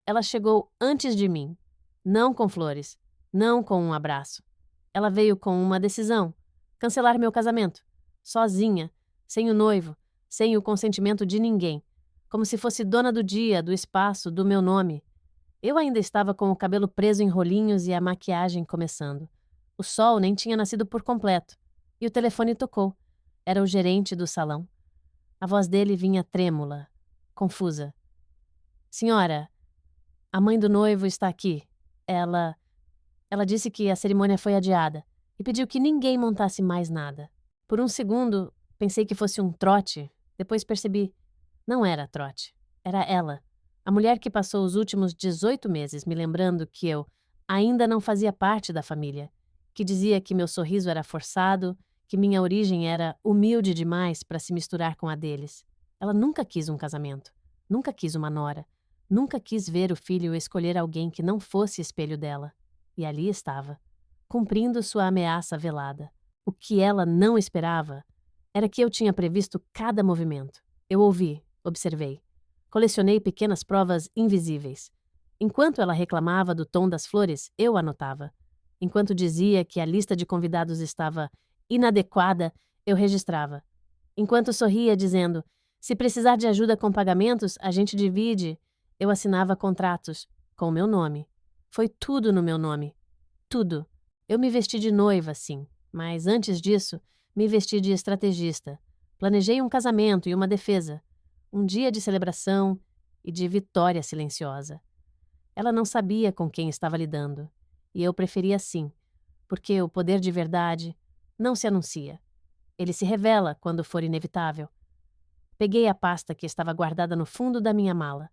Ela chegou antes de mim. Não com flores, não com um abraço. Ela veio com uma decisão: cancelar meu casamento. Sozinha, sem o noivo, sem o consentimento de ninguém. Como se fosse dona do dia, do espaço, do meu nome. Eu ainda estava com o cabelo preso em rolinhos e a maquiagem começando. O sol nem tinha nascido por completo. E o telefone tocou. Era o gerente do salão. A voz dele vinha trêmula, confusa. Senhora, a mãe do noivo está aqui. Ela disse que a cerimônia foi adiada e pediu que ninguém montasse mais nada. Por um segundo, pensei que fosse um trote. Depois percebi. Não era trote. Era ela. A mulher que passou os últimos 18 meses me lembrando que eu ainda não fazia parte da família, que dizia que meu sorriso era forçado, que minha origem era humilde demais para se misturar com a deles. Ela nunca quis um casamento, nunca quis uma nora, nunca quis ver o filho escolher alguém que não fosse espelho dela. E ali estava, cumprindo sua ameaça velada. O que ela não esperava era que eu tinha previsto cada movimento. Eu ouvi, observei. Colecionei pequenas provas invisíveis. Enquanto ela reclamava do tom das flores, eu anotava. Enquanto dizia que a lista de convidados estava inadequada, eu registrava. Enquanto sorria dizendo, se precisar de ajuda com pagamentos, a gente divide, eu assinava contratos, com o meu nome. Foi tudo no meu nome. Tudo. Eu me vesti de noiva, sim, mas antes disso, me vesti de estrategista. Planejei um casamento e uma defesa. Um dia de celebração e de vitória silenciosa. Ela não sabia com quem estava lidando, e eu preferia assim, porque o poder de verdade não se anuncia. Ele se revela quando for inevitável. Peguei a pasta que estava guardada no fundo da minha mala,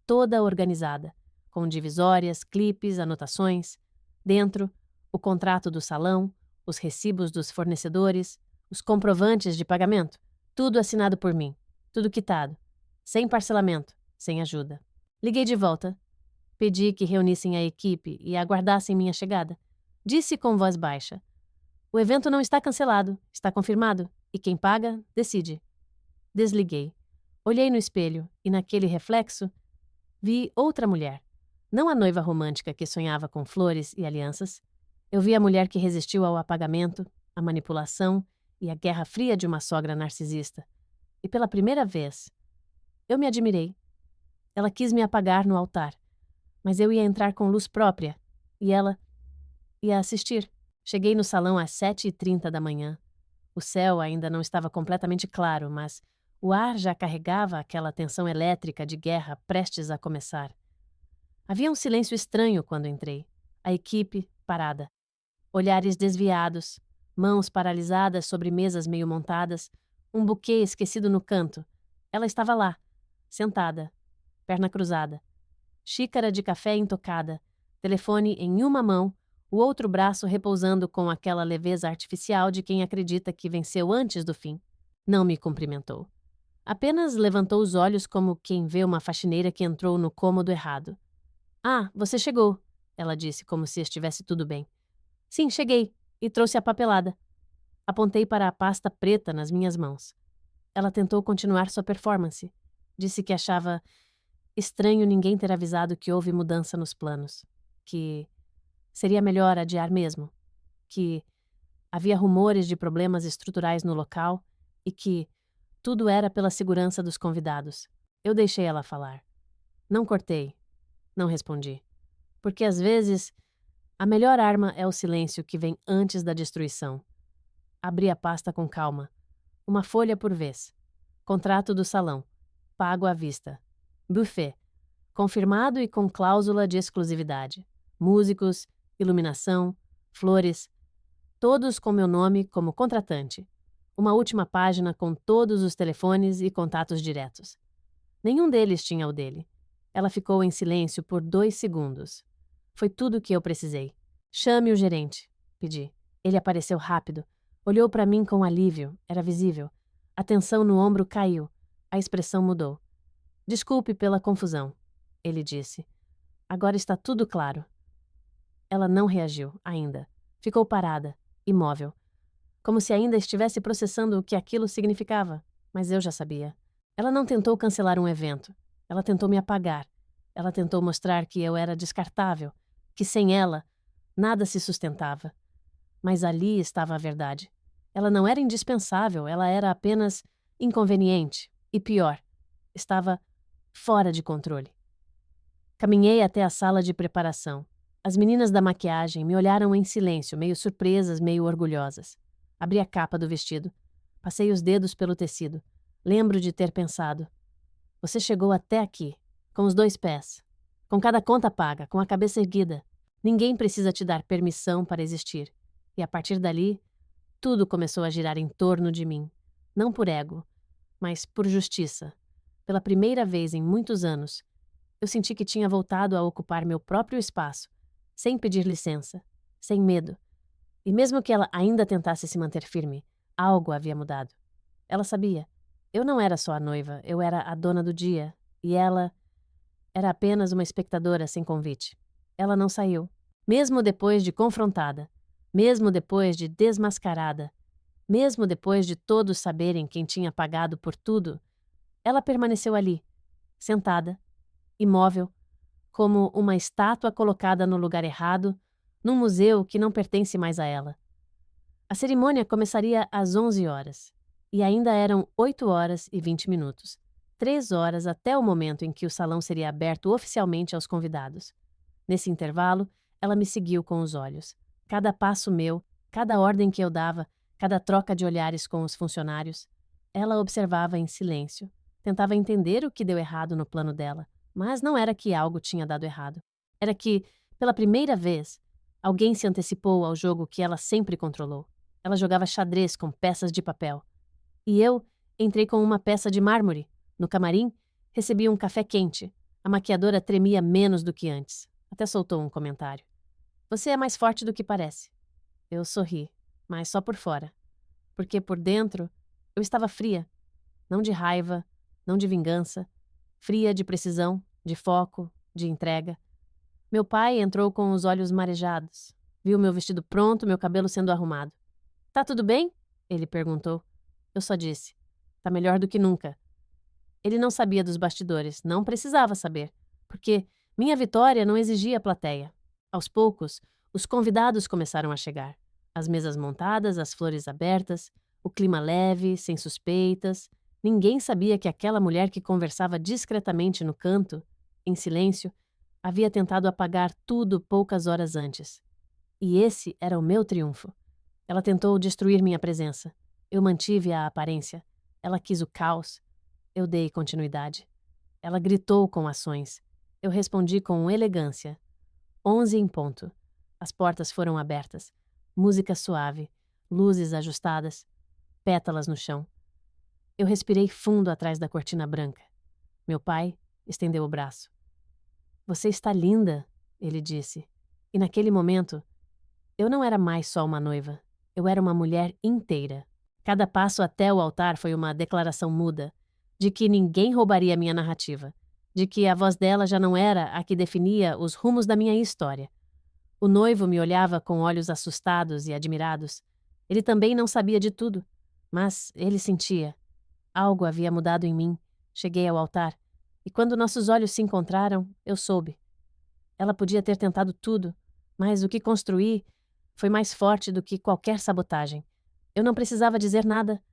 toda organizada, com divisórias, clipes, anotações. Dentro, o contrato do salão, os recibos dos fornecedores, os comprovantes de pagamento, tudo assinado por mim, tudo quitado, sem parcelamento, sem ajuda. Liguei de volta. Pedi que reunissem a equipe e aguardassem minha chegada. Disse com voz baixa: o evento não está cancelado, está confirmado, e quem paga, decide. Desliguei. Olhei no espelho e, naquele reflexo, vi outra mulher. Não a noiva romântica que sonhava com flores e alianças. Eu vi a mulher que resistiu ao apagamento, à manipulação e à guerra fria de uma sogra narcisista. E pela primeira vez, eu me admirei. Ela quis me apagar no altar, mas eu ia entrar com luz própria, e ela ia assistir. Cheguei no salão às 7h30 da manhã. O céu ainda não estava completamente claro, mas o ar já carregava aquela tensão elétrica de guerra prestes a começar. Havia um silêncio estranho quando entrei. A equipe parada. Olhares desviados, mãos paralisadas sobre mesas meio montadas, um buquê esquecido no canto. Ela estava lá, sentada, perna cruzada. Xícara de café intocada, telefone em uma mão, o outro braço repousando com aquela leveza artificial de quem acredita que venceu antes do fim. Não me cumprimentou. Apenas levantou os olhos como quem vê uma faxineira que entrou no cômodo errado. Ah, você chegou, ela disse como se estivesse tudo bem. Sim, cheguei, e trouxe a papelada. Apontei para a pasta preta nas minhas mãos. Ela tentou continuar sua performance. Disse que achava estranho ninguém ter avisado que houve mudança nos planos. Que seria melhor adiar mesmo. Que havia rumores de problemas estruturais no local e que tudo era pela segurança dos convidados. Eu deixei ela falar. Não cortei. Não respondi. Porque às vezes a melhor arma é o silêncio que vem antes da destruição. Abri a pasta com calma. Uma folha por vez. Contrato do salão. Pago à vista. Buffet. Confirmado e com cláusula de exclusividade. Músicos, iluminação, flores. Todos com meu nome como contratante. Uma última página com todos os telefones e contatos diretos. Nenhum deles tinha o dele. Ela ficou em silêncio por 2 segundos. Foi tudo o que eu precisei. Chame o gerente, pedi. Ele apareceu rápido. Olhou para mim com alívio. Era visível. A tensão no ombro caiu. A expressão mudou. Desculpe pela confusão, ele disse. Agora está tudo claro. Ela não reagiu, ainda. Ficou parada, imóvel. Como se ainda estivesse processando o que aquilo significava. Mas eu já sabia. Ela não tentou cancelar um evento. Ela tentou me apagar. Ela tentou mostrar que eu era descartável, que sem ela, nada se sustentava. Mas ali estava a verdade. Ela não era indispensável, ela era apenas inconveniente. E pior, estava fora de controle. Caminhei até a sala de preparação. As meninas da maquiagem me olharam em silêncio, meio surpresas, meio orgulhosas. Abri a capa do vestido. Passei os dedos pelo tecido. Lembro de ter pensado: você chegou até aqui, com os 2 pés, com cada conta paga, com a cabeça erguida. Ninguém precisa te dar permissão para existir. E a partir dali, tudo começou a girar em torno de mim. Não por ego, mas por justiça. Pela primeira vez em muitos anos, eu senti que tinha voltado a ocupar meu próprio espaço, sem pedir licença, sem medo. E mesmo que ela ainda tentasse se manter firme, algo havia mudado. Ela sabia. Eu não era só a noiva, eu era a dona do dia, e ela era apenas uma espectadora sem convite. Ela não saiu. Mesmo depois de confrontada, mesmo depois de desmascarada, mesmo depois de todos saberem quem tinha pagado por tudo, ela permaneceu ali, sentada, imóvel, como uma estátua colocada no lugar errado, num museu que não pertence mais a ela. A cerimônia começaria às 11 horas, e ainda eram 8 horas e 20 minutos. 3 horas até o momento em que o salão seria aberto oficialmente aos convidados. Nesse intervalo, ela me seguiu com os olhos. Cada passo meu, cada ordem que eu dava, cada troca de olhares com os funcionários, ela observava em silêncio. Tentava entender o que deu errado no plano dela, mas não era que algo tinha dado errado. Era que, pela primeira vez, alguém se antecipou ao jogo que ela sempre controlou. Ela jogava xadrez com peças de papel. E eu entrei com uma peça de mármore. No camarim, recebi um café quente. A maquiadora tremia menos do que antes. Até soltou um comentário. Você é mais forte do que parece. Eu sorri, mas só por fora. Porque por dentro, eu estava fria. Não de raiva, não de vingança. Fria de precisão, de foco, de entrega. Meu pai entrou com os olhos marejados. Viu meu vestido pronto, meu cabelo sendo arrumado. Tá tudo bem? Ele perguntou. Eu só disse. Tá melhor do que nunca. Ele não sabia dos bastidores, não precisava saber, porque minha vitória não exigia plateia. Aos poucos, os convidados começaram a chegar. As mesas montadas, as flores abertas, o clima leve, sem suspeitas. Ninguém sabia que aquela mulher que conversava discretamente no canto, em silêncio, havia tentado apagar tudo poucas horas antes. E esse era o meu triunfo. Ela tentou destruir minha presença. Eu mantive a aparência. Ela quis o caos. Eu dei continuidade. Ela gritou com ações. Eu respondi com elegância. 11 em ponto. As portas foram abertas. Música suave. Luzes ajustadas. Pétalas no chão. Eu respirei fundo atrás da cortina branca. Meu pai estendeu o braço. Você está linda, ele disse. E naquele momento, eu não era mais só uma noiva. Eu era uma mulher inteira. Cada passo até o altar foi uma declaração muda, de que ninguém roubaria minha narrativa, de que a voz dela já não era a que definia os rumos da minha história. O noivo me olhava com olhos assustados e admirados. Ele também não sabia de tudo, mas ele sentia. Algo havia mudado em mim. Cheguei ao altar, e quando nossos olhos se encontraram, eu soube. Ela podia ter tentado tudo, mas o que construí foi mais forte do que qualquer sabotagem. Eu não precisava dizer nada.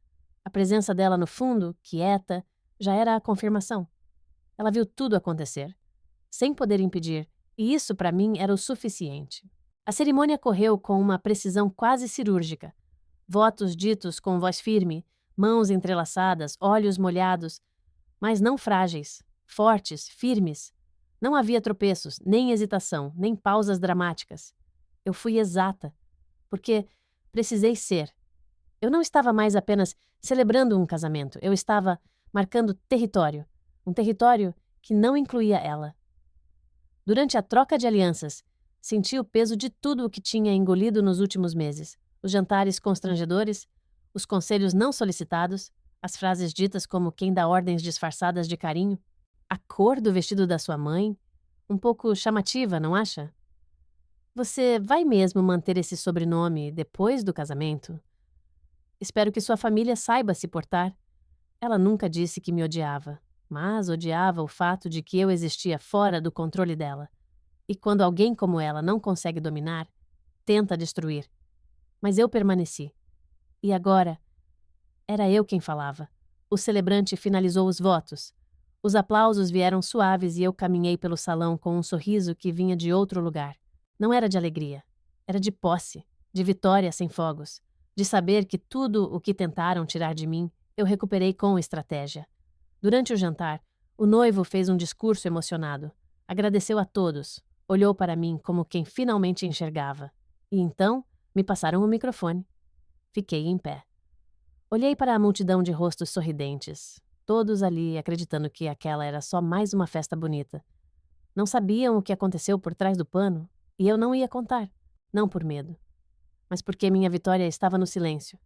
A presença dela no fundo, quieta, já era a confirmação. Ela viu tudo acontecer, sem poder impedir, e isso para mim era o suficiente. A cerimônia correu com uma precisão quase cirúrgica. Votos ditos com voz firme, mãos entrelaçadas, olhos molhados, mas não frágeis, fortes, firmes. Não havia tropeços, nem hesitação, nem pausas dramáticas. Eu fui exata, porque precisei ser. Eu não estava mais apenas celebrando um casamento, eu estava marcando território, um território que não incluía ela. Durante a troca de alianças, senti o peso de tudo o que tinha engolido nos últimos meses. Os jantares constrangedores, os conselhos não solicitados, as frases ditas como quem dá ordens disfarçadas de carinho, a cor do vestido da sua mãe, um pouco chamativa, não acha? Você vai mesmo manter esse sobrenome depois do casamento? Espero que sua família saiba se portar. Ela nunca disse que me odiava. mas odiava o fato de que eu existia fora do controle dela. E quando alguém como ela não consegue dominar, tenta destruir. Mas eu permaneci. E agora, era eu quem falava. O celebrante finalizou os votos. Os aplausos vieram suaves e eu caminhei pelo salão com um sorriso que vinha de outro lugar. Não era de alegria. Era de posse, de vitória sem fogos, de saber que tudo o que tentaram tirar de mim, eu recuperei com estratégia. Durante o jantar, o noivo fez um discurso emocionado. Agradeceu a todos, olhou para mim como quem finalmente enxergava. E então, me passaram o microfone. Fiquei em pé. Olhei para a multidão de rostos sorridentes, todos ali acreditando que aquela era só mais uma festa bonita. Não sabiam o que aconteceu por trás do pano, e eu não ia contar, não por medo, mas porque minha vitória estava no silêncio.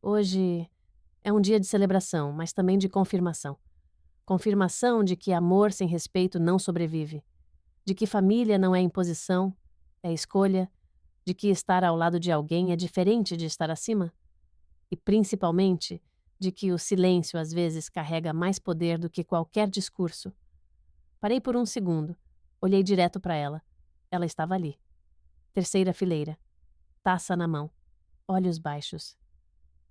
Hoje é um dia de celebração, mas também de confirmação. Confirmação de que amor sem respeito não sobrevive, de que família não é imposição, é escolha, de que estar ao lado de alguém é diferente de estar acima. E, principalmente, de que o silêncio às vezes carrega mais poder do que qualquer discurso. Parei por um segundo, olhei direto para ela. Ela estava ali. Terceira fileira. Taça na mão. Olhos baixos.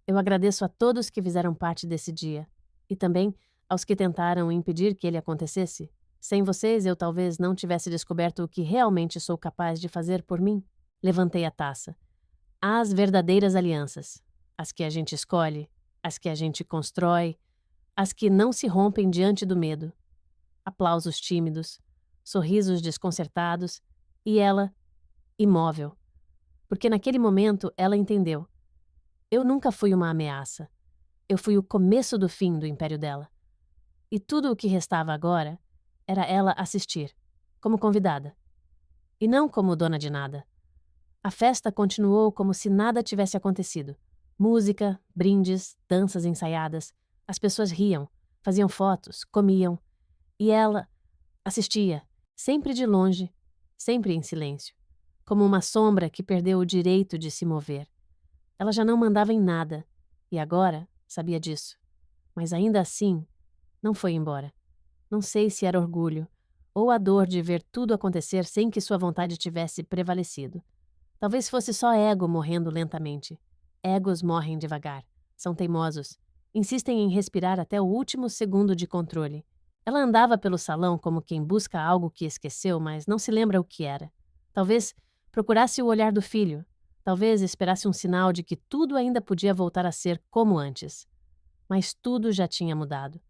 Eu agradeço a todos que fizeram parte desse dia. E também aos que tentaram impedir que ele acontecesse. Sem vocês, eu talvez não tivesse descoberto o que realmente sou capaz de fazer por mim. Levantei a taça. As verdadeiras alianças. As que a gente escolhe, as que a gente constrói, as que não se rompem diante do medo. Aplausos tímidos, sorrisos desconcertados, e ela, imóvel. Porque naquele momento ela entendeu. Eu nunca fui uma ameaça. Eu fui o começo do fim do império dela. E tudo o que restava agora era ela assistir, como convidada. E não como dona de nada. A festa continuou como se nada tivesse acontecido. Música, brindes, danças ensaiadas. As pessoas riam, faziam fotos, comiam. E ela assistia, sempre de longe, sempre em silêncio, como uma sombra que perdeu o direito de se mover. Ela já não mandava em nada, e agora sabia disso. Mas ainda assim, não foi embora. Não sei se era orgulho, ou a dor de ver tudo acontecer sem que sua vontade tivesse prevalecido. Talvez fosse só ego morrendo lentamente. Egos morrem devagar, são teimosos, insistem em respirar até o último segundo de controle. Ela andava pelo salão como quem busca algo que esqueceu, mas não se lembra o que era. Talvez procurasse o olhar do filho, talvez esperasse um sinal de que tudo ainda podia voltar a ser como antes. Mas tudo já tinha mudado.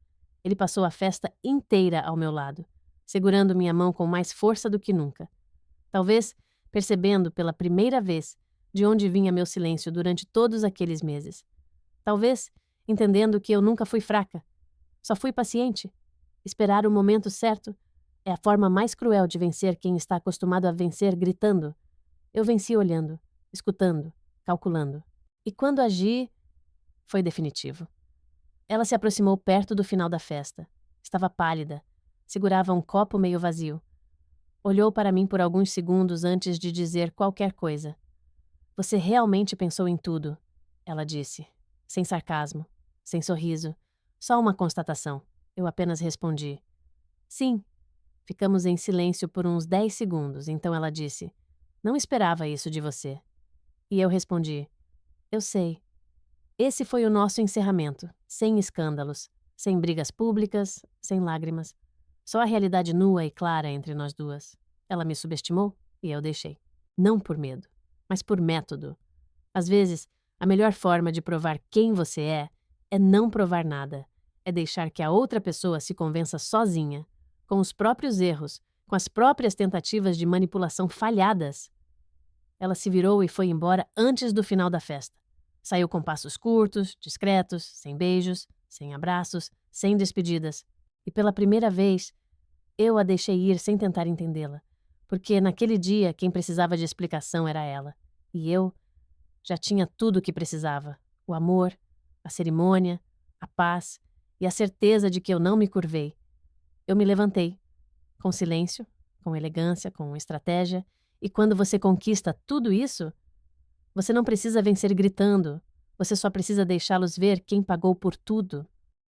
Ele passou a festa inteira ao meu lado, segurando minha mão com mais força do que nunca. Talvez percebendo pela primeira vez de onde vinha meu silêncio durante todos aqueles meses. Talvez entendendo que eu nunca fui fraca. Só fui paciente. Esperar o momento certo é a forma mais cruel de vencer quem está acostumado a vencer gritando. Eu venci olhando, escutando, calculando. E quando agi, foi definitivo. Ela se aproximou perto do final da festa. Estava pálida. Segurava um copo meio vazio. Olhou para mim por alguns segundos antes de dizer qualquer coisa. Você realmente pensou em tudo, ela disse, sem sarcasmo, sem sorriso, só uma constatação. Eu apenas respondi. Sim. Ficamos em silêncio por uns 10 segundos, então ela disse, não esperava isso de você. E eu respondi, eu sei. Esse foi o nosso encerramento, sem escândalos, sem brigas públicas, sem lágrimas. Só a realidade nua e clara entre nós duas. Ela me subestimou e eu deixei. Não por medo, mas por método. Às vezes, a melhor forma de provar quem você é não provar nada. É deixar que a outra pessoa se convença sozinha, com os próprios erros, com as próprias tentativas de manipulação falhadas. Ela se virou e foi embora antes do final da festa. Saiu com passos curtos, discretos, sem beijos, sem abraços, sem despedidas. E pela primeira vez, eu a deixei ir sem tentar entendê-la, porque naquele dia quem precisava de explicação era ela. E eu já tinha tudo o que precisava: o amor, a cerimônia, a paz e a certeza de que eu não me curvei. Eu me levantei, com silêncio, com elegância, com estratégia, e quando você conquista tudo isso, você não precisa vencer gritando, você só precisa deixá-los ver quem pagou por tudo.